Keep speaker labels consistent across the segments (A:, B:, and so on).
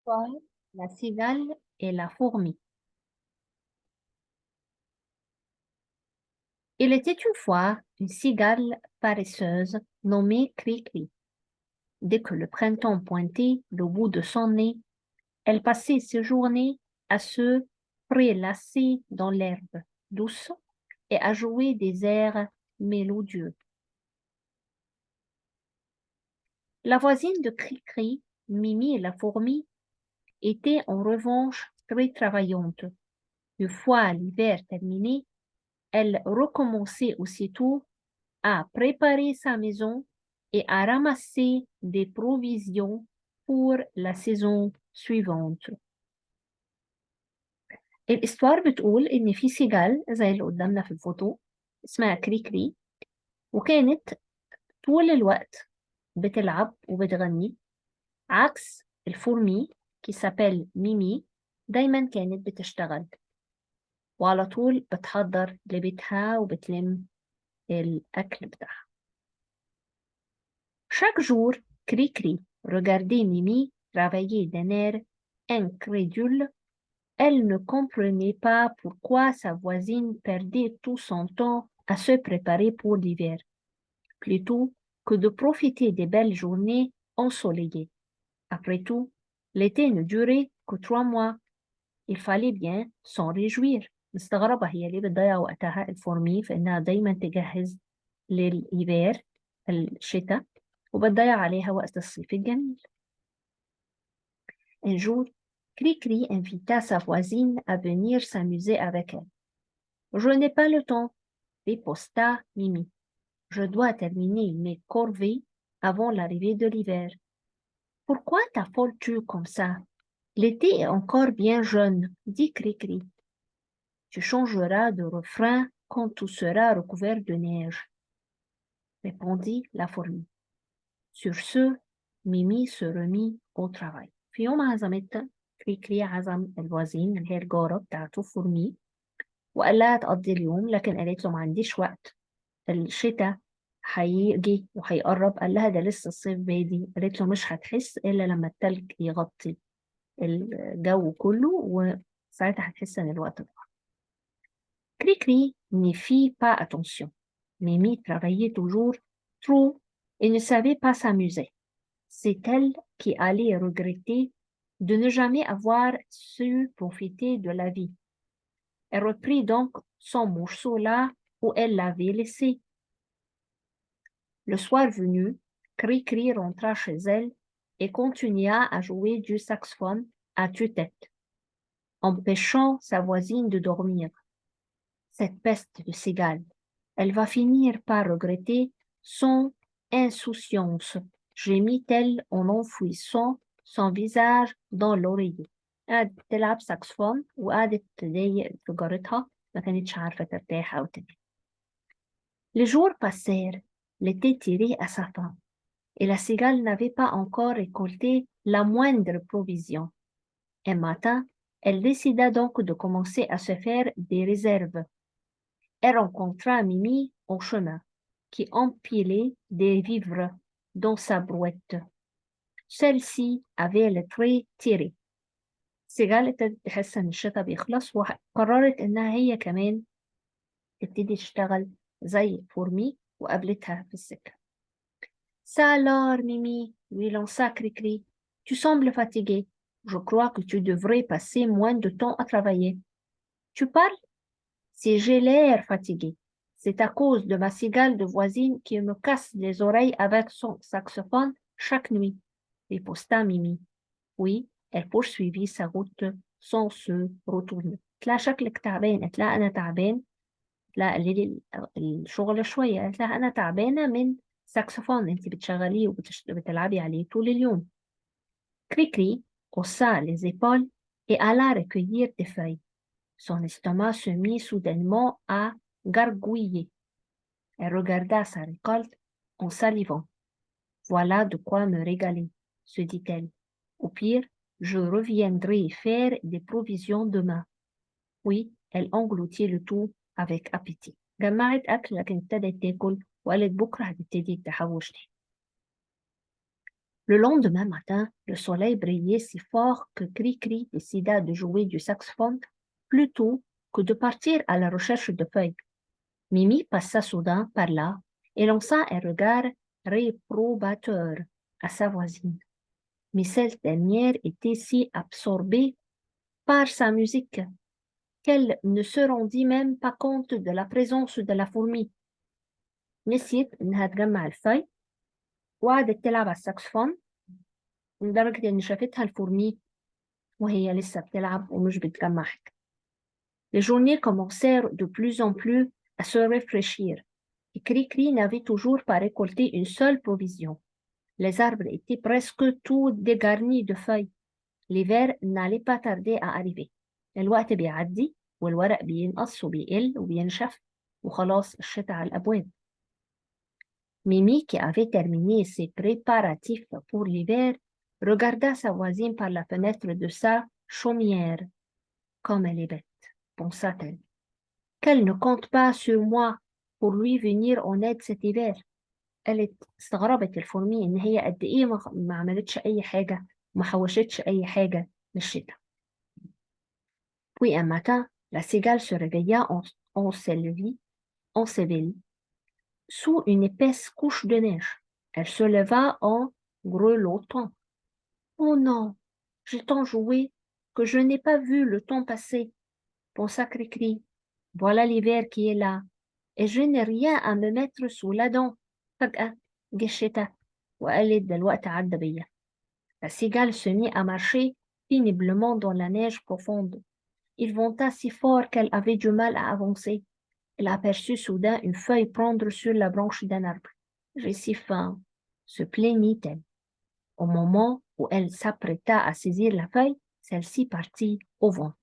A: Paul, la cigale et la fourmi. Il était une fois une cigale paresseuse nommée Cri-Cri. Dès que le printemps pointait le bout de son nez, elle passait ses journées à se prélasser dans l'herbe douce et à jouer des airs mélodieux. La voisine de Cri-Cri, Mimi la fourmi, était en revanche très travaillante. Une fois l'hiver terminé, elle recommençait aussitôt à préparer sa maison et à ramasser des provisions pour la saison suivante. الإسطوار بتقول إن في سيجال زي اللي قدامنا في الفوتو اسمها كريكري، وكانت طول الوقت بتلعب وبتغني عكس الفورمي qui s'appelle ميمي. دايما كانت بتشتغل وعلى طول بتحضر لبيتها وبتلم الأكل بتاعها. Chaque jour, Cri-Cri regardait Mimi travailler d'un air incrédule. Elle ne comprenait pas pourquoi sa voisine perdait tout son temps à se préparer pour l'hiver, plutôt que de profiter des belles journées ensoleillées. Après tout, l'été ne durait que 3 mois. Il fallait bien s'en réjouir. مستغربة هي ليه بتضيع وقتها الفورمي في إنها دايما تجهز للإيفير الشتاء وبتضيع عليها وقت الصيف الجميل. Un jour, Cri-Cri invita sa voisine à venir s'amuser avec elle. Je n'ai pas le temps, riposta Mimi. Je dois terminer mes corvées avant l'arrivée de l'hiver. Pourquoi t'affoles-tu comme ça? L'été est encore bien jeune, dit Cri-Cri. Tu changeras de refrain quand tout sera recouvert de neige, répondit la fourmi. Sur ce, Mimi se remit au travail. في يوم عزمتها كري عزم الوزين اللي هي الجارة بتاعته فورمي وقال لها تقضي اليوم، لكن قالت له ما عنديش وقت، الشتاء هيجي وهيقرب. قال لها ده لسه الصيف بادي. قالت له مش هتحس إلا لما التلج يغطي الجو كله وساعتها هتحس إن الوقت ضاع. Cri-Cri n'y fit pas attention. Mimi travaillait toujours trop et ne savait pas s'amuser. C'est elle qui allait regretter de ne jamais avoir su profiter de la vie. Elle reprit donc son morceau là où elle l'avait laissé. Le soir venu, Cri-Cri rentra chez elle et continua à jouer du saxophone à tue-tête, empêchant sa voisine de dormir. Cette peste de cigale, elle va finir par regretter son insouciance, gémit-elle en enfouissant son visage dans l'oreiller. قعدت تلعب ساكسفون وقعدت تضايق في جارتها، ما كانتش عارفة ترتاح أو تنام. Les jours passèrent, l'été tirait à sa fin, et la cigale n'avait pas encore récolté la moindre provision. Un matin, elle décida donc de commencer à se faire des réserves. Elle rencontra Mimi au chemin, qui empilait des vivres dans sa brouette. Celle-ci avait le trait tiré. سيجال ابتدت تحس ان الشتاء بيخلص وقررت انها هي كمان تبتدي تشتغل زي فورمي وقابلتها في السكة. Ça alors, Mimi, lui lança Cri-Cri, tu sembles fatiguée. Je crois que tu devrais passer moins de temps à travailler. Tu parles? Si j'ai l'air fatiguée, c'est à cause de ma cigale de voisine qui me casse les oreilles avec son saxophone chaque nuit, riposta Mimi. Oui, elle poursuivit sa route sans se retourner. قلت لها شكلك تعبان. قلت لها أنا تعبان. قلت لها قللي الشغل شوية. قلت لها أنا تعبانة من ساكسفون أنت بتشغليه وبتلعبي عليه طول اليوم. Cri-Cri haussa les épaules et alla recueillir des feuilles. Son estomac se mit soudainement à gargouiller. Elle regarda sa récolte en salivant. Voilà de quoi me régaler, se dit-elle. Au pire, je reviendrai faire des provisions demain. Oui, elle engloutit le tout avec appétit. جمعت أكل لكن ابتدت تاكل وقالت بكرة هتبتدي تحوش تاني. Le lendemain matin, le soleil brillait si fort que Cri-Cri décida de jouer du saxophone plutôt que de partir à la recherche de feuilles. Mimi passa soudain par là et lança un regard réprobateur à sa voisine. Mais cette dernière était si absorbée par sa musique qu'elle ne se rendit même pas compte de la présence de la fourmi. نسيت إنها تجمع الفي وقعدت تلعب على الساكسفون لدرجة إن شافتها الفورمي وهي لسه بتلعب ومش بتجمع حاجة. Les journées commencèrent de plus en plus à se réfléchir et Cri-Cri n'avait toujours pas récolté une seule provision. Les arbres étaient presque tous dégarnis de feuilles. L'hiver n'allait pas tarder à arriver. الوقت بيعدي والورق بينقص وبيقل وبينشف وخلاص الشتاء على الأبواب. Mimi, qui avait terminé ses préparatifs pour l'hiver, regarda sa voisine par la fenêtre de sa chaumière. Comme elle est bête, pensa-t-elle. Qu'elle ne compte pas sur moi pour lui venir en aide cet hiver. استغربت الفورمي إن هي قد إيه ما عملتش أي حاجة وما حوشتش أي حاجة للشتاء. Puis un matin, la cigale se réveilla ensevelie sous une épaisse couche de neige. Elle se leva en grelottant. Oh non, j'ai tant joué que je n'ai pas vu le temps passer, pensa Cri-Cri. Voilà l'hiver qui est là, et je n'ai rien à me mettre sous la dent. فجأة جه الشتاء وقالت ده الوقت عدى بيا. La cigale se mit à marcher péniblement dans la neige profonde. Il venta si fort qu'elle avait du mal à avancer. Elle aperçut soudain une feuille prendre sur la branche d'un arbre. J'ai si faim, se plaignit-elle. Au moment où elle s'apprêta à saisir la feuille, celle-ci partit au vent.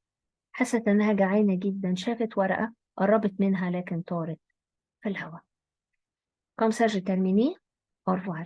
A: حست إنها جعانة جدا شافت ورقة قربت منها لكن طارت في الهواء. Comme ça, j'ai terminé. Au revoir.